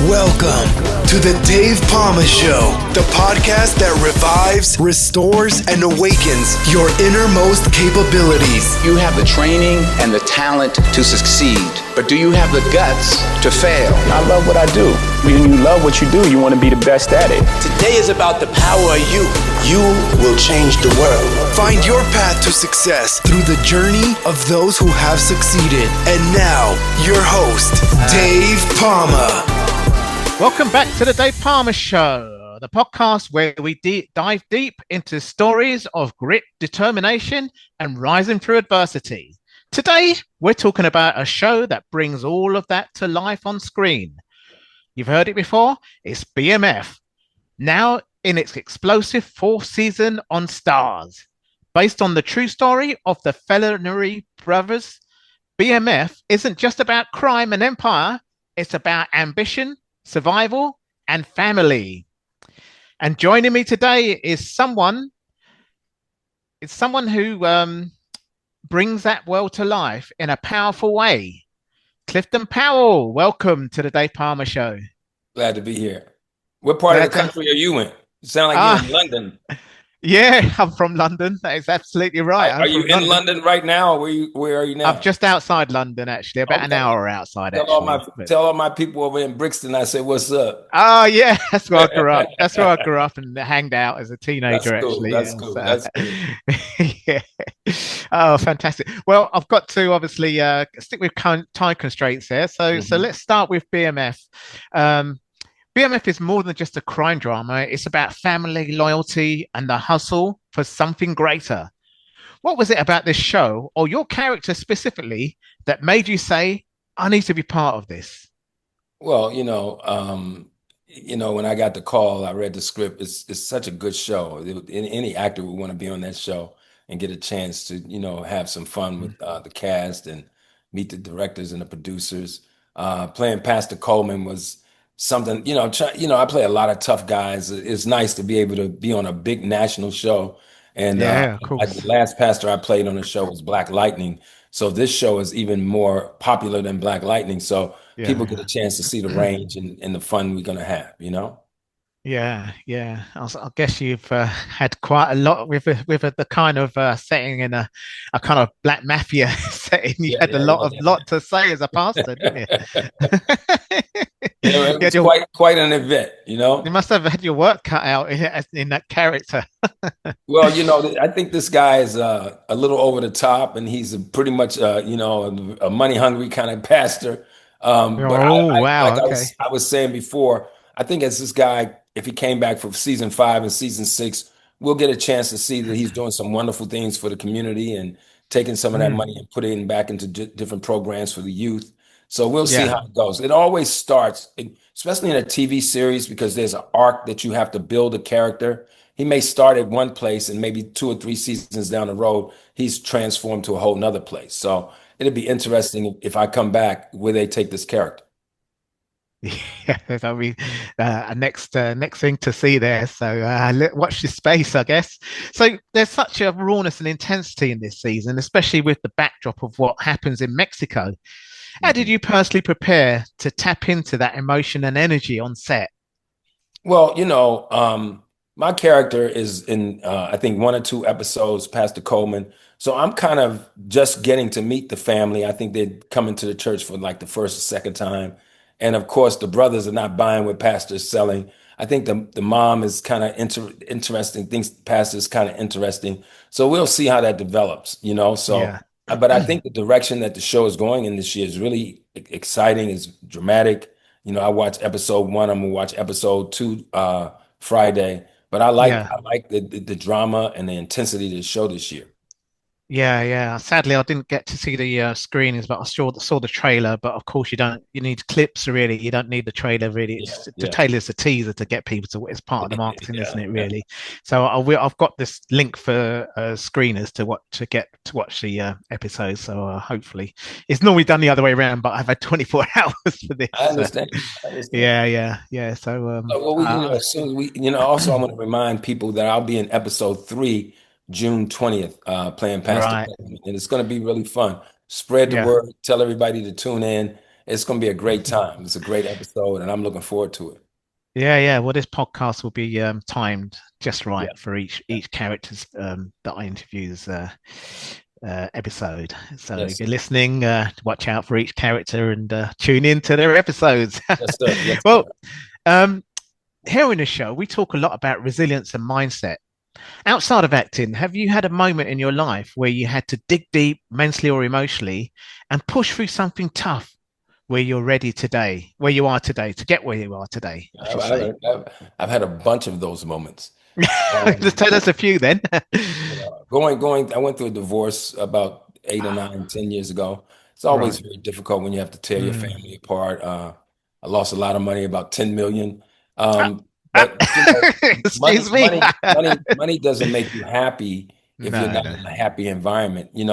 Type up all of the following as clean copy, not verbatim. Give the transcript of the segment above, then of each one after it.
Welcome to the Dave Pamah Show, the podcast that revives, restores, and awakens your innermost capabilities. You have the training and the talent to succeed, but do you have the guts to fail? I love what I do. When you love what you do, you want to be the best at it. Today is about the power of you. You will change the world. Find your path to success through the journey of those who have succeeded. And now, your host, Dave Pamah. Welcome back to the Dave Pamah Show, the podcast where we dive deep into stories of grit, determination, and rising through adversity. Today, we're talking about a show that brings all of that to life on screen. You've heard it before, it's BMF. Now in its explosive fourth season on Stars. Based on the true story of the Felonary brothers, BMF isn't just about crime and empire, it's about ambition, survival, and family. And joining me today is someone who brings that world to life in a powerful way. Clifton Powell, welcome to the Dave Pamah Show. Glad to be here. What part of the country are you in? You sound like you're in London. Yeah, I'm from London. That is absolutely right. Are you in London right now? Or where are you now? I'm just outside London, actually, about an hour outside. Tell all my people over in Brixton, I said, what's up? Oh, yeah, that's where I grew up. That's where I grew up and hanged out as a teenager, actually. That's cool. That's cool. Yeah. Oh, fantastic. Well, I've got to obviously stick with time constraints here. So let's start with BMF. BMF is more than just a crime drama. It's about family, loyalty, and the hustle for something greater. What was it about this show, or your character specifically, that made you say, I need to be part of this? Well, when I got the call, I read the script. It's such a good show. Any actor would want to be on that show and get a chance to, have some fun with the cast and meet the directors and the producers. Playing Pastor Coleman was something, I play a lot of tough guys. It's nice to be able to be on a big national show. And of course. the last pastor I played on the show was Black Lightning. So this show is even more popular than Black Lightning. So people get a chance to see the range and the fun we're going to have, Yeah. I guess you've had quite a lot with the kind of setting in a kind of black mafia setting. You had a lot to say as a pastor, didn't you? It was quite an event, You must have had your work cut out in that character. Well, I think this guy is a little over the top, and he's pretty much a money hungry kind of pastor. I was saying before, I think as this guy, if he came back for season 5 and season 6, we'll get a chance to see that he's doing some wonderful things for the community and taking some of that money and putting it back into different programs for the youth. So we'll see how it goes. It always starts, especially in a TV series, because there's an arc that you have to build a character. He may start at one place and maybe 2 or 3 seasons down the road, he's transformed to a whole nother place. So it'll be interesting if I come back where they take this character. Yeah, that'll be next thing to see there. So watch this space, I guess. So there's such a rawness and intensity in this season, especially with the backdrop of what happens in Mexico. How did you personally prepare to tap into that emotion and energy on set? Well, my character is in, I think, 1 or 2 episodes, Pastor Coleman. So I'm kind of just getting to meet the family. I think they're coming to the church for like the first or second time. And of course, the brothers are not buying what Pastor's selling. I think the mom is kind of interesting, thinks Pastor's kind of interesting. So we'll see how that develops, But I think the direction that the show is going in this year is really exciting, is dramatic. I watched episode 1. I'm going to watch episode 2 Friday. But I like the drama and the intensity of the show this year. Yeah. Sadly, I didn't get to see the screenings, but I saw the trailer. But of course, you need clips, really. You don't need the trailer, really. The trailer's a teaser to get people to. It's part of the marketing, isn't it? Really. So I've got this link for screeners to watch the episodes. So hopefully, it's normally done the other way around. But I've had 24 hours for this. I understand. Yeah. So also I want to remind people that I'll be in episode 3. June 20th, playing Pastor Coleman. And it's going to be really fun. Spread the word, tell everybody to tune in. it's going to be a great time. It's a great episode, and I'm looking forward to it. Yeah. Well, this podcast will be timed just right for each character's that I interview's episode. So if you're listening, watch out for each character and tune in to their episodes. Yes, sir. Yes, well, here in the show, we talk a lot about resilience and mindset. Outside of acting, have you had a moment in your life where you had to dig deep mentally or emotionally and push through something tough where you are today to get where you are today? I've had a bunch of those moments. Just tell us a few then. Going, I went through a divorce about 8 or 9, 10 years ago. It's always very difficult when you have to tear your family apart. I lost a lot of money, about 10 million. But excuse me. money doesn't make you happy if you're not in a happy environment, and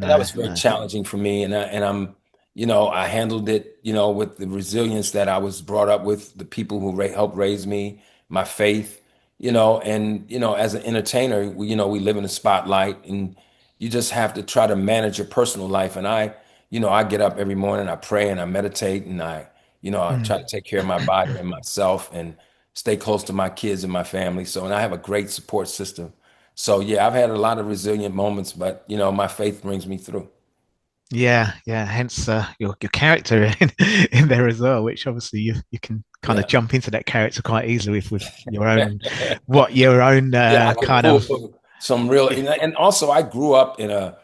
that was very challenging for me. And I'm, I handled it, with the resilience that I was brought up with, the people who helped raise me, my faith, and, as an entertainer, we live in a spotlight, and you just have to try to manage your personal life. And I get up every morning, I pray and I meditate, and I try to take care of my body and myself and stay close to my kids and my family. And I have a great support system. So yeah, I've had a lot of resilient moments, but my faith brings me through. Yeah. Hence your character in there as well, which obviously you can kind of jump into that character quite easily with your own kind of some real. And also, I grew up in a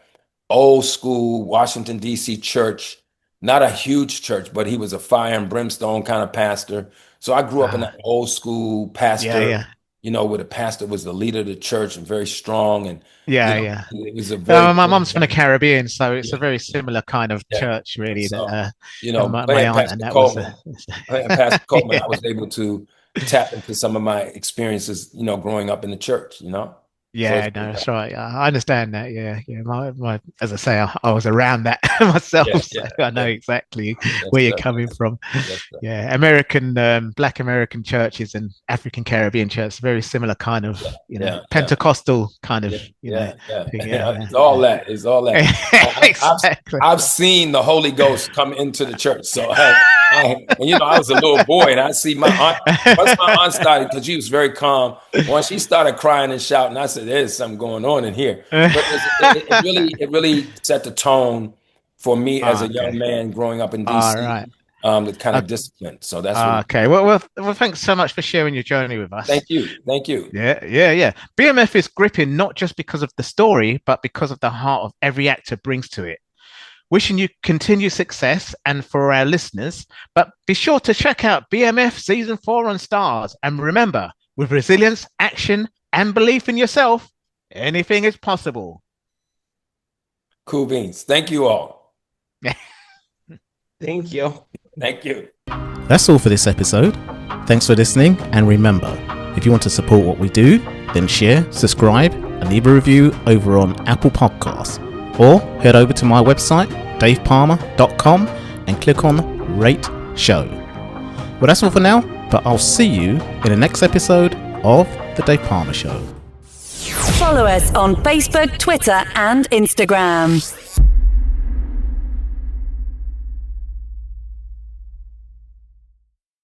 old school Washington D.C. church, not a huge church, but he was a fire and brimstone kind of pastor. So I grew up in an old school pastor. Where the pastor was the leader of the church and very strong. And it was a very my mom's from the Caribbean, so it's a very similar kind of church, really. So, that my aunt and that Coleman, Pastor Coleman, I was able to tap into some of my experiences, growing up in the church. Yeah, that's right. I understand that. Yeah. My as I say, I was around that myself, so I know exactly where you're coming from. Yeah, Black American churches and African Caribbean churches, very similar kind of, Pentecostal kind of, thing. It's all that. It's all that. Exactly. I've seen the Holy Ghost come into the church. So I was a little boy, and I see my aunt. Once my aunt started, because she was very calm. Once she started crying and shouting, I said, "There's something going on in here." But it really set the tone for me as a young man growing up in DC. The kind of discipline. So that's okay. Well, thanks so much for sharing your journey with us. Thank you. Yeah. BMF is gripping not just because of the story, but because of the heart of every actor brings to it. Wishing you continued success, and for our listeners, but be sure to check out BMF Season 4 on Stars. And remember, with resilience, action, and belief in yourself, anything is possible. Cool beans. Thank you all. Thank you. Thank you. That's all for this episode. Thanks for listening, and remember, if you want to support what we do, then share, subscribe, and leave a review over on Apple Podcasts. Or head over to my website, davepamah.com, and click on Rate Show. Well, that's all for now, but I'll see you in the next episode of The Dave Pamah Show. Follow us on Facebook, Twitter, and Instagram.